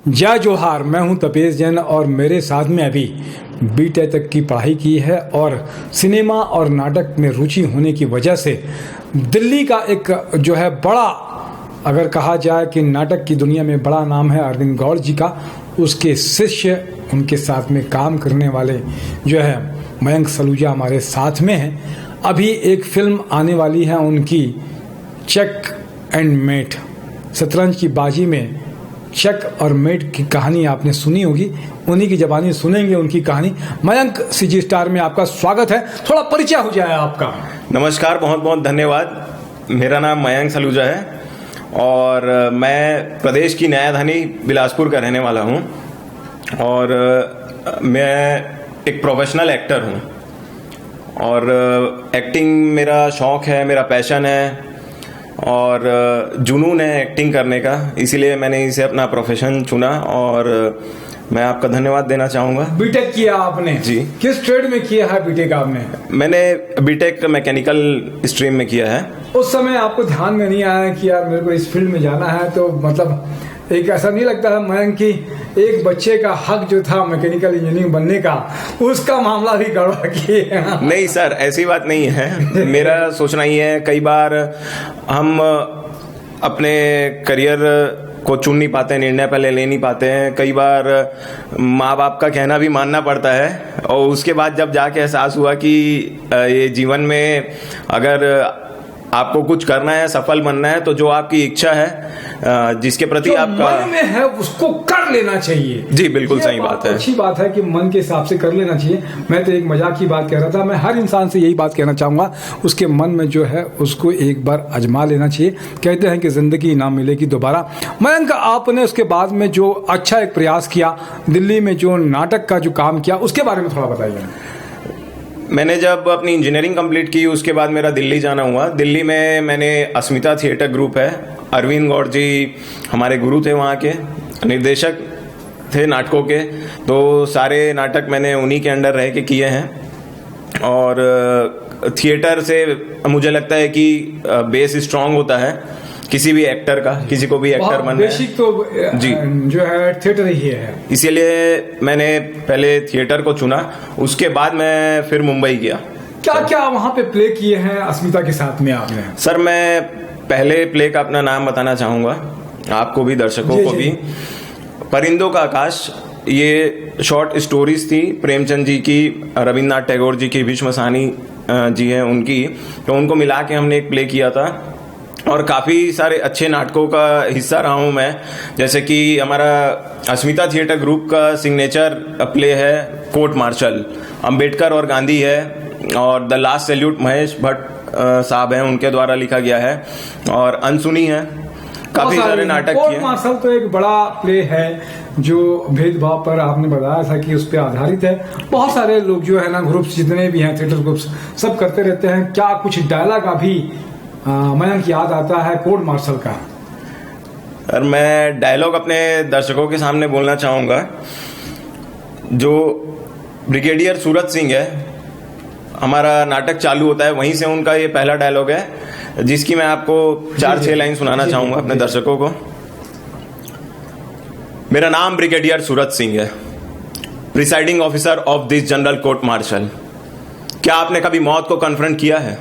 जय जोहार। मैं हूं तपेश जैन और मेरे साथ में अभी बीटेक तक की पढ़ाई की है और सिनेमा और नाटक में रुचि होने की वजह से दिल्ली का एक जो है बड़ा, अगर कहा जाए कि नाटक की दुनिया में बड़ा नाम है अरविंद गौड़ जी का, उसके शिष्य, उनके साथ में काम करने वाले जो है मयंक सलूजा हमारे साथ में हैं। अभी एक फिल्म आने वाली है उनकी, चेक एंड मेट। शतरंज की बाजी में चेक और मेट की कहानी आपने सुनी होगी, उन्हीं की ज़बानी सुनेंगे उनकी कहानी। मयंक सीजी स्टार में आपका स्वागत है, थोड़ा परिचय हो जाए आपका। नमस्कार, बहुत बहुत धन्यवाद। मेरा नाम मयंक सलूजा है और मैं प्रदेश की न्यायधानी बिलासपुर का रहने वाला हूं और मैं एक प्रोफेशनल एक्टर हूं और एक्टिंग मेरा शौक़ है, मेरा पैशन है और जुनून है एक्टिंग करने का, इसीलिए मैंने इसे अपना प्रोफेशन चुना और मैं आपका धन्यवाद देना चाहूँगा। बीटेक किया आपने जी। किस ट्रेड में किया है बीटेक आपने? मैंने बीटेक मैकेनिकल स्ट्रीम में किया है। उस समय आपको ध्यान में नहीं आया कि यार मेरे को इस फील्ड में जाना है? तो मतलब एक ऐसा नहीं लगता है मयंक कि एक बच्चे का हक जो था मैकेनिकल इंजीनियरिंग बनने का, उसका मामला भी गड़बड़ किया? नहीं सर, ऐसी बात नहीं है। मेरा सोचना ही है, कई बार हम अपने करियर को चुन नहीं पाते, निर्णय पहले ले नहीं पाते हैं। कई बार माँ बाप का कहना भी मानना पड़ता है और उसके बाद जब जाके एहसास हुआ कि ये जीवन में अगर आपको कुछ करना है, सफल बनना है, तो जो आपकी इच्छा है, जिसके प्रति आपका मन में है उसको कर लेना चाहिए। जी बिल्कुल सही बात है। अच्छी बात है कि मन के हिसाब से कर लेना चाहिए। मैं तो एक मजाक की बात कह रहा था, मैं हर इंसान से यही बात कहना चाहूंगा, उसके मन में जो है उसको एक बार आजमा लेना चाहिए। कहते हैं कि जिंदगी ना मिलेगी दोबारा। मयंक, आपने उसके बाद में जो अच्छा एक प्रयास किया, दिल्ली में जो नाटक का जो काम किया, उसके बारे में थोड़ा बताइए। मैंने जब अपनी इंजीनियरिंग कंप्लीट की, उसके बाद मेरा दिल्ली जाना हुआ। दिल्ली में मैंने अस्मिता थिएटर ग्रुप है, अरविंद गौड़ जी हमारे गुरु थे, वहाँ के निर्देशक थे नाटकों के, तो सारे नाटक मैंने उन्हीं के अंडर रह के किए हैं। और थिएटर से मुझे लगता है कि बेस स्ट्रांग होता है किसी भी एक्टर का, किसी को भी एक्टर बनना है। बेसिक तो जी जो है थिएटर ही है, इसीलिए मैंने पहले थिएटर को चुना। उसके बाद मैं फिर मुंबई गया। क्या क्या वहाँ पे प्ले किए हैं अस्मिता के साथ में आपने? सर, मैं पहले प्ले का अपना नाम बताना चाहूँगा आपको भी, दर्शकों को भी। परिंदों का आकाश, ये शॉर्ट स्टोरीज थी प्रेमचंद जी की, रविन्द्रनाथ टैगोर जी की, भीष्म साहनी जी हैं उनकी, तो उनको मिला के हमने एक प्ले किया था और काफ़ी सारे अच्छे नाटकों का हिस्सा रहा हूँ मैं। जैसे कि हमारा अस्मिता थिएटर ग्रुप का सिग्नेचर प्ले है कोर्ट मार्शल, अंबेडकर और गांधी है, और the last salute Mahesh Bhatt साहब हैं, उनके द्वारा लिखा गया है, और अनसुनी है। काफ़ी सारे नाटक किए। कोर्ट मार्शल तो एक बड़ा प्ले है जो भेदभाव पर आपने बताया था कि उस पर आधारित है। बहुत सारे लोग जो है ना, ग्रुप्स जितने भी हैं, थिएटर ग्रुप्स, सब करते रहते हैं। क्या कुछ डायलॉग अभी मयंक याद आता है कोर्ट मार्शल का? सर, मैं डायलॉग अपने दर्शकों के सामने बोलना चाहूँगा। जो ब्रिगेडियर सूरत सिंह है, हमारा नाटक चालू होता है, वहीं से उनका ये पहला डायलॉग है, जिसकी मैं आपको 4-6 लाइन सुनाना चाहूँगा अपने दर्शकों को। मेरा नाम ब्रिगेडियर सूरत सिंह है, presiding officer of this general court martial. क्या आपने कभी मौत को कन्फ्रंट किया है?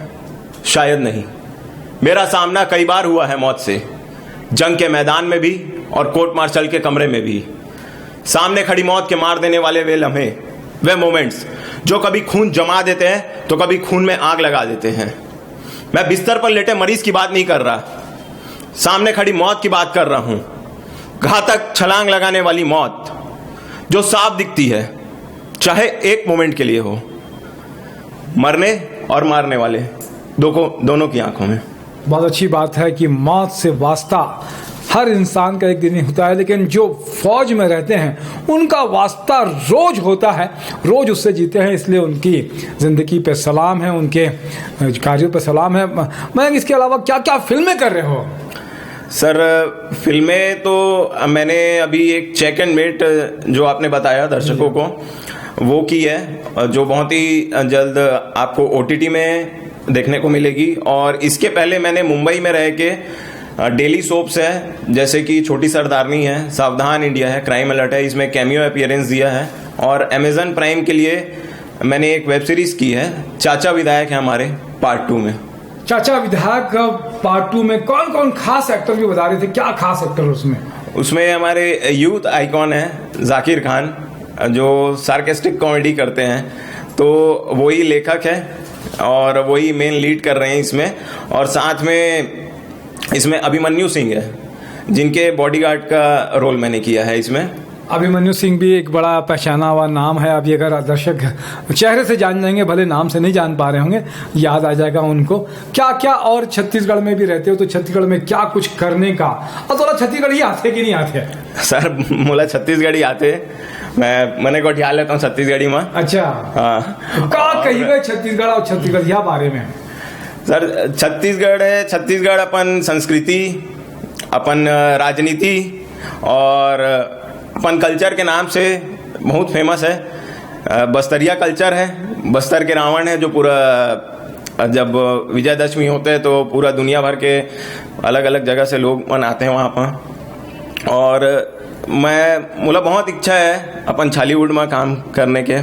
शायद नहीं। मेरा सामना कई बार हुआ है मौत से, जंग के मैदान में भी और कोर्ट मार्शल के कमरे में भी। सामने खड़ी मौत के मार देने वाले वे लम्हे, वे मोमेंट्स जो कभी खून जमा देते हैं तो कभी खून में आग लगा देते हैं। मैं बिस्तर पर लेटे मरीज की बात नहीं कर रहा, सामने खड़ी मौत की बात कर रहा हूं। घातक छलांग लगाने वाली मौत जो साफ दिखती है, चाहे एक मोमेंट के लिए हो। मरने और मारने वाले दोनों की आंखों में। बहुत अच्छी बात है कि मौत से वास्ता हर इंसान का एक दिन ही होता है, लेकिन जो फौज में रहते हैं उनका वास्ता रोज होता है, रोज उससे जीते हैं। इसलिए उनकी जिंदगी पे सलाम है, उनके कार्यों पे सलाम है। मैं इसके अलावा क्या क्या फिल्में कर रहे हो? सर, फिल्में तो मैंने अभी एक चेक एंड मेट जो आपने बताया दर्शकों को, वो की है, जो बहुत ही जल्द आपको OTT में देखने को मिलेगी। और इसके पहले मैंने मुंबई में रह के डेली सोप्स है, जैसे कि छोटी सरदारनी है, सावधान इंडिया है, क्राइम अलर्ट है, इसमें कैमियो अपीयरेंस दिया है। और अमेजन प्राइम के लिए मैंने एक वेब सीरीज की है, चाचा विधायक है हमारे, पार्ट 2 में। चाचा विधायक पार्ट 2 में कौन कौन खास एक्टर भी बता रहे थे, क्या खास एक्टर उसमें? उसमें हमारे यूथ आइकॉन है जाकिर खान, जो सार्केस्टिक कॉमेडी करते हैं, तो वही लेखक है और वही मेन लीड कर रहे हैं इसमें। और साथ में इसमें अभिमन्यु सिंह है, जिनके बॉडीगार्ड का रोल मैंने किया है इसमें। अभिमन्यु सिंह भी एक बड़ा पहचाना हुआ नाम है। अभी अगर दर्शक चेहरे से जान जाएंगे, भले नाम से नहीं जान पा रहे होंगे, याद आ जाएगा उनको। क्या क्या और छत्तीसगढ़ में भी रहते हो तो छत्तीसगढ़ में क्या कुछ करने का, और थोड़ा छत्तीसगढ़ ही आते कि नहीं आते? सर मोला छत्तीसगढ़ी आते, मैंने को ध्यान लेता हूँ छत्तीसगढ़ी में। अच्छा, हाँ। क्या कहिए छत्तीसगढ़ और छत्तीसगढ़िया बारे में? सर छत्तीसगढ़ है, छत्तीसगढ़ अपन संस्कृति, अपन राजनीति और अपन कल्चर के नाम से बहुत फेमस है। बस्तरिया कल्चर है, बस्तर के रावण है, जो पूरा जब विजयदशमी होते हैं तो पूरा दुनिया भर के अलग अलग जगह से लोग मनाते हैं वहाँ पर। और मुझे बहुत इच्छा है अपन छालीवुड में काम करने के,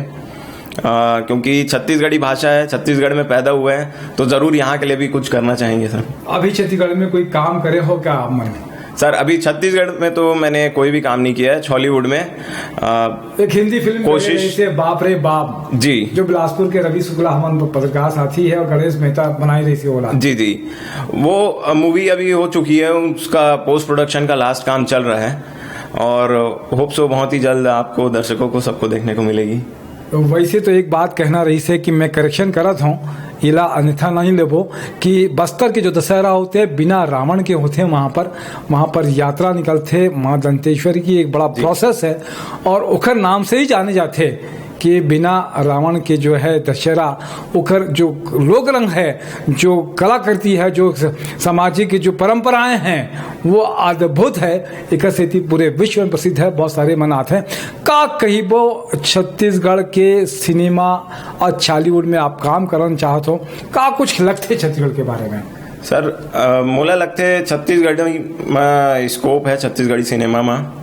क्योंकि छत्तीसगढ़ी भाषा है, छत्तीसगढ़ में पैदा हुए हैं, तो ज़रूर यहाँ के लिए भी कुछ करना चाहेंगे सर। अभी छत्तीसगढ़ में कोई काम करे हो क्या आप मन? सर अभी छत्तीसगढ़ में तो मैंने कोई भी काम नहीं किया है। हॉलीवुड में एक हिंदी फिल्म कोशिश से बाप रे बाप जी, जो बिलासपुर के रवि शुक्ला हमन पत्रकार साथी है और गणेश मेहता बनाई रही थी बोला जी जी, वो मूवी अभी हो चुकी है, उसका पोस्ट प्रोडक्शन का लास्ट काम चल रहा है और होप सो बहुत ही जल्द आपको, दर्शकों को, सबको देखने को मिलेगी। तो वैसे तो एक बात कहना रही से कि मैं करेक्शन करत हूँ, इला अन्यथा नहीं लेबो, कि बस्तर के जो दशहरा होते हैं बिना रावण के होते हैं। वहाँ पर यात्रा निकलते माँ दंतेश्वरी की, एक बड़ा प्रोसेस है और ओखर नाम से ही जाने जाते कि बिना रावण के जो है दशहरा, ओखर जो लोक रंग है, जो कलाकृति है, जो सामाजिक जो परंपराएं हैं, वो अद्भुत है। एक सेती पूरे विश्व में प्रसिद्ध है, बहुत सारे मनाते हैं। का कहिबो छत्तीसगढ़ के सिनेमा और छालीवुड में आप काम करना चाहते हो, का कुछ लगते छत्तीसगढ़ के बारे में? सर मोला लगते छत्तीसगढ़ में स्कोप है, छत्तीसगढ़ी सिनेमा में।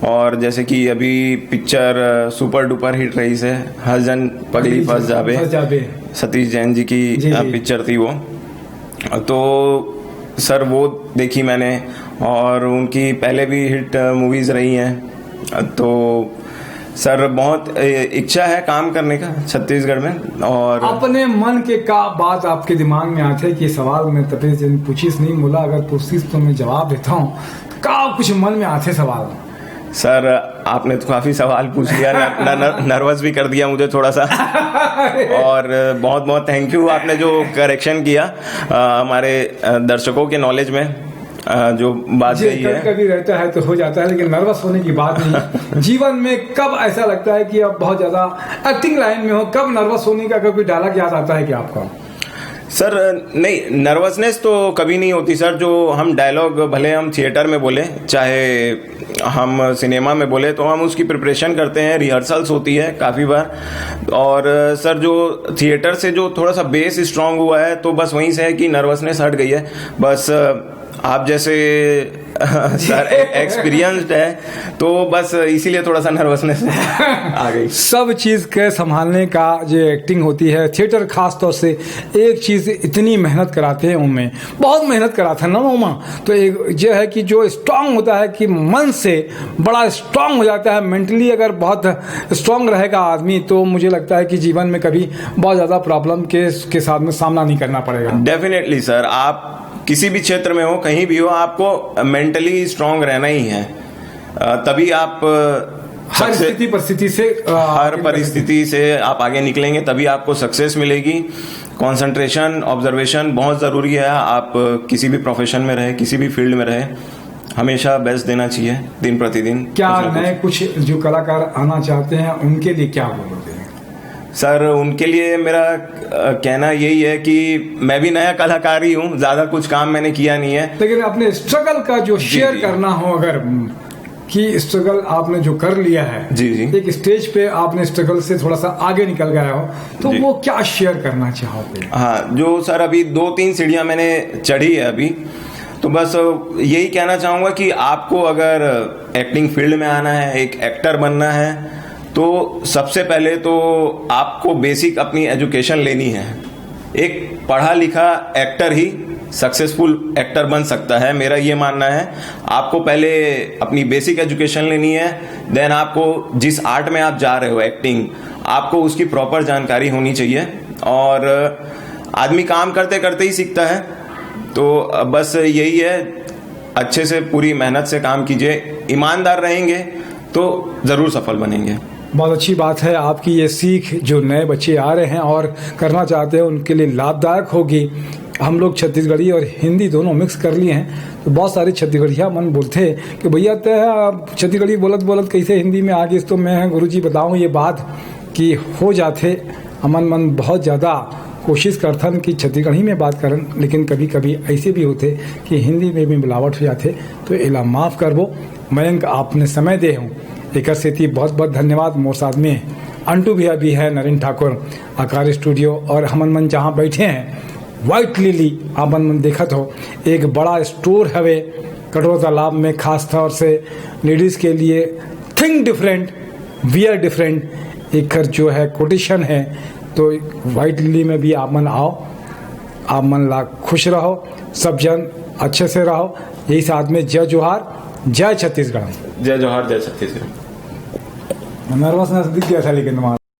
और जैसे कि अभी पिक्चर सुपर डुपर हिट रही है, हर जन पगली फंस जाबे, सतीश जैन जी की पिक्चर थी वो, तो सर वो देखी मैंने। और उनकी पहले भी हिट मूवीज रही हैं, तो सर बहुत इच्छा है काम करने का छत्तीसगढ़ में। और अपने मन के का बात आपके दिमाग में आते कि सवाल में तपेश जन पूछीस नहीं, मुला अगर पूछतीस तो मैं जवाब देता हूँ, का कुछ मन में आते सवाल? सर आपने तो काफी सवाल पूछ लिया, नर्वस भी कर दिया मुझे थोड़ा सा। और बहुत बहुत थैंक यू, आपने जो करेक्शन किया हमारे दर्शकों के नॉलेज में जो बात कही है। कभी रहता है तो हो जाता है, लेकिन नर्वस होने की बात नहीं। जीवन में कब ऐसा लगता है कि अब बहुत ज्यादा एक्टिंग लाइन में हो, कब नर्वस होने का कोई डायलॉग याद आता है कि आपका? सर नहीं, नर्वसनेस तो कभी नहीं होती सर। जो हम डायलॉग भले हम थिएटर में बोले, चाहे हम सिनेमा में बोले, तो हम उसकी प्रिपरेशन करते हैं, रिहर्सल्स होती है काफ़ी बार। और सर जो थिएटर से जो थोड़ा सा बेस स्ट्रांग हुआ है, तो बस वहीं से है कि नर्वसनेस हट गई है। बस आप जैसे सर एक्सपीरियंस्ड है, तो बस इसीलिए थोड़ा सा नर्वसनेस आ गई। सब चीज़ के संभालने का जो एक्टिंग होती है, थिएटर खास तौर से एक चीज़ इतनी मेहनत कराते हैं, उनमें बहुत मेहनत कराते हैं ना उमा। तो एक जो है कि जो स्ट्रांग होता है कि मन से बड़ा स्ट्रांग हो जाता है। मेंटली अगर बहुत स्ट्रांग रहेगा आदमी, तो मुझे लगता है कि जीवन में कभी बहुत ज़्यादा प्रॉब्लम के साथ में सामना नहीं करना पड़ेगा। डेफिनेटली सर, आप किसी भी क्षेत्र में हो, कहीं भी हो, आपको मेंटली स्ट्रांग रहना ही है, तभी आप हर स्थिति परिस्थिति से हर परिस्थिति से आप आगे निकलेंगे, तभी आपको सक्सेस मिलेगी। कंसंट्रेशन, ऑब्जर्वेशन बहुत ज़रूरी है। आप किसी भी प्रोफेशन में रहे, किसी भी फील्ड में रहे, हमेशा बेस्ट देना चाहिए दिन प्रतिदिन। क्या नए कुछ जो कलाकार आना चाहते हैं उनके लिए क्या बोलोगे? सर उनके लिए मेरा कहना यही है कि मैं भी नया कलाकार ही हूँ, ज़्यादा कुछ काम मैंने किया नहीं है, लेकिन अपने स्ट्रगल का जो शेयर करना हो, अगर कि स्ट्रगल आपने जो कर लिया है, जी जी, एक स्टेज पे आपने स्ट्रगल से थोड़ा सा आगे निकल गया हो, तो वो क्या शेयर करना चाहोगे? हाँ, जो सर अभी 2-3 सीढ़ियाँ मैंने चढ़ी है अभी, तो बस यही कहना चाहूंगा कि आपको अगर एक्टिंग फील्ड में आना है, एक एक्टर बनना है, तो सबसे पहले तो आपको बेसिक अपनी एजुकेशन लेनी है। एक पढ़ा लिखा एक्टर ही सक्सेसफुल एक्टर बन सकता है, मेरा ये मानना है। आपको पहले अपनी बेसिक एजुकेशन लेनी है, देन आपको जिस आर्ट में आप जा रहे हो, एक्टिंग, आपको उसकी प्रॉपर जानकारी होनी चाहिए। और आदमी काम करते करते ही सीखता है। तो बस यही है, अच्छे से पूरी मेहनत से काम कीजिए, ईमानदार रहेंगे तो ज़रूर सफल बनेंगे। बहुत अच्छी बात है आपकी ये सीख, जो नए बच्चे आ रहे हैं और करना चाहते हैं उनके लिए लाभदायक होगी। हम लोग छत्तीसगढ़ी और हिंदी दोनों मिक्स कर लिए हैं, तो बहुत सारे छत्तीसगढ़िया मन बोलते हैं कि भैया तो छत्तीसगढ़ी बोलत बोलत कैसे हिंदी में आ गई। तो मैं गुरुजी बताऊं ये बात कि हो जाते अमन मन बहुत ज़्यादा कोशिश करथन कि छत्तीसगढ़ी में बात करन, लेकिन कभी कभी ऐसे भी होते कि हिंदी में भी मिलावट हो जाते। तो एला माफ़ करबो। मयंक आपने समय दे हूँ एक सेती बहुत बहुत धन्यवाद। मोर साथ में अंटू भैया भी है, नरेंद्र ठाकुर, आकार स्टूडियो, और हमन मन जहाँ बैठे हैं व्हाइट लिली आपन मन देखत हो, एक बड़ा स्टोर हवे कटोरा तालाब में, खास तौर से लेडीज़ के लिए थिंक डिफरेंट वियर डिफरेंट एक जो है कोटेशन है। तो व्हाइट लिली में भी आप मन आओ, आप मन ला खुश रहो, सब जन अच्छे से रहो। यही साथ में जय जोहार, जय छत्तीसगढ़। जय जोहार, जय छत्तीसगढ़। नर्वसनेस दिख गया था लेकिन तुम्हारा।